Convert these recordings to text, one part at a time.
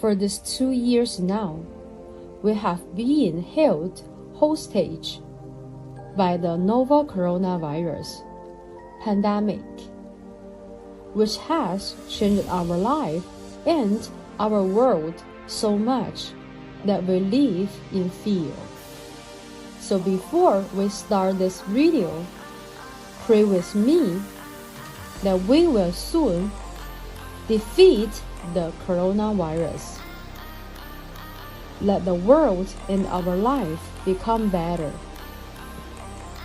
For these 2 years now, we have been held hostage by the novel coronavirus pandemic, which has changed our life and our world so much that we live in fear. So before we start this video, pray with me that we will soon defeat the coronavirus. Let the world and our life become better.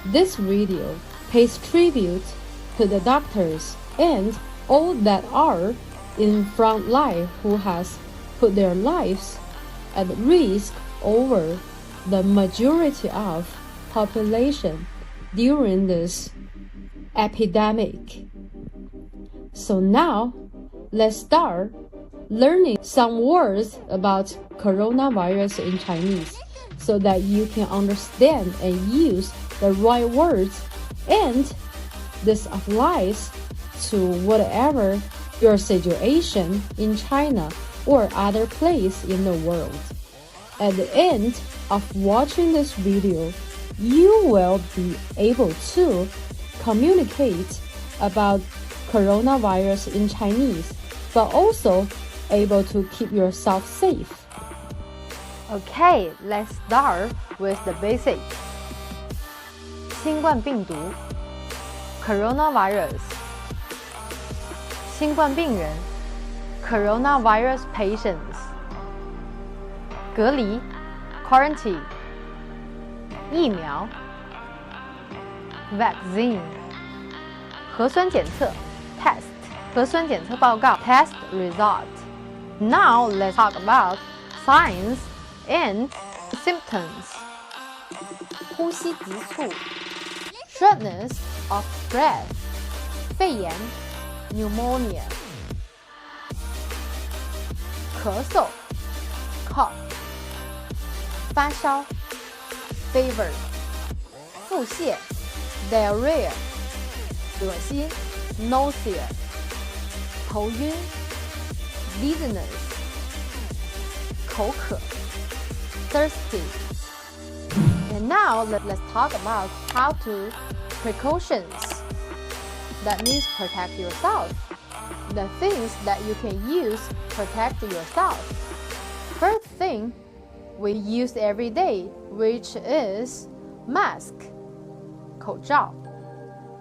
This video pays tribute to the doctors and all that are in front line who has put their lives at risk over the majority of population during this epidemic. So now, let's start learning some words about coronavirus in Chinese so that you can understand and use the right words, and this applies to whatever your situation in China or other place in the world. At the end of watching this video, you will be able to communicate about coronavirus in Chinese, but also able to keep yourself safe. Okay, let's start with the basics. 新冠病毒 Coronavirus 新冠病人 Coronavirus patients 隔离 Quarantine 疫苗 Vaccine 核酸检测 Test 核酸检测报告 Test result. Now let's talk about signs and symptoms. 呼吸急促 Shortness of breath 肺炎 Pneumonia 咳嗽 Cough 发烧 Fever 腹泻 Diarrhea 恶心 Nausea 头晕 Dizziness 口渴 Thirsty. And now let's talk about how to precautions. That means protect yourself. The things that you can use to protect yourself. First thing we use every day, which is mask, 口罩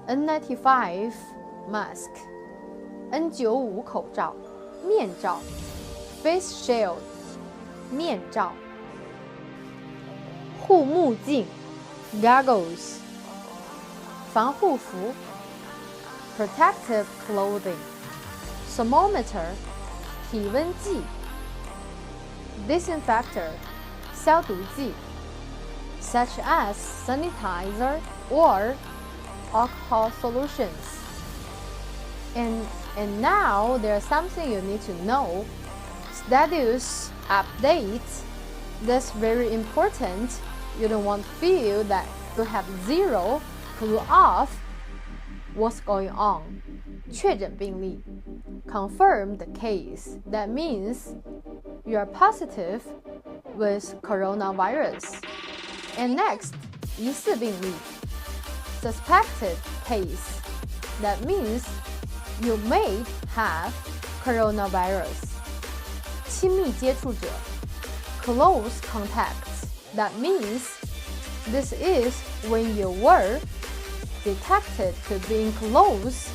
N95 mask, N95 口罩 面罩 face shield 面罩护目镜 goggles 防护服 protective clothing thermometer 体温计 disinfector 消毒剂 such as sanitizer or alcohol solutions. And now there's something you need to know. Status updates. That's very important. You don't want to feel that you have zero clue of what's going on. 确诊病例 confirm the case. That means you are positive with coronavirus. And next, 疑似病例 suspected case. That means you may have coronavirus. 亲密接触者 close contacts. That means this is when you were detected to being close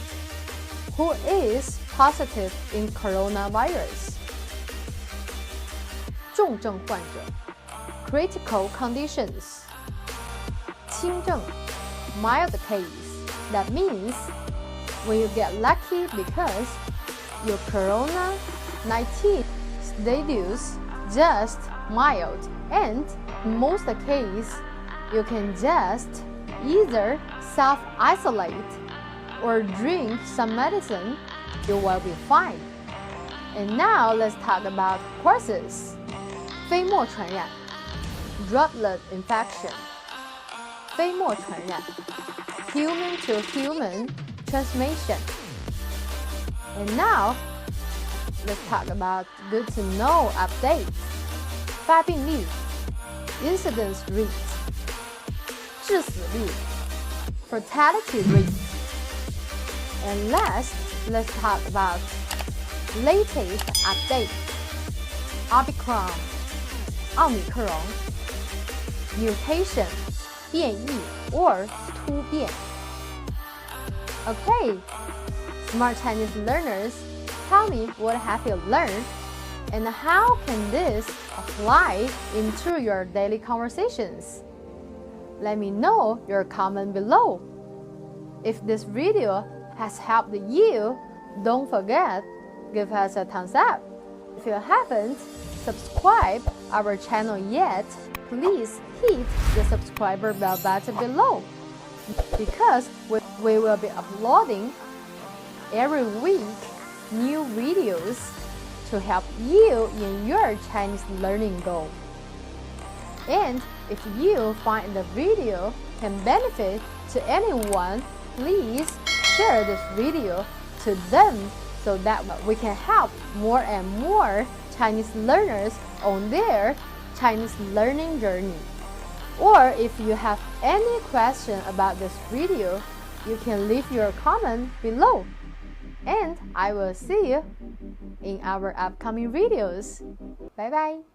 who is positive in coronavirus. 重症患者 critical conditions. 轻症 mild case. That means when you get lucky because your corona-19 status just mild, and in most cases you can just either self-isolate or drink some medicine, you will be fine. And now let's talk about causes. 飞沫传染 droplet infection 飞沫传染 human to human transmission. And now let's talk about good to know updates. 发病率 incidence rate, 致死率 fatality rate. And last, let's talk about latest update. Omicron, 奥米克戎 mutation, 变异 or 突变. Okay, smart Chinese learners, tell me what have you learned and how can this apply into your daily conversations? Let me know your comment below. If this video has helped you, don't forget, give us a thumbs up. If you haven't subscribed our channel yet, please hit the subscriber bell button below, because we will be uploading every week new videos to help you in your Chinese learning goal. And if you find the video can benefit to anyone, please share this video to them so that we can help more and more Chinese learners on their Chinese learning journey. Or if you have any question about this video, you can leave your comment below. And I will see you in our upcoming videos. Bye bye.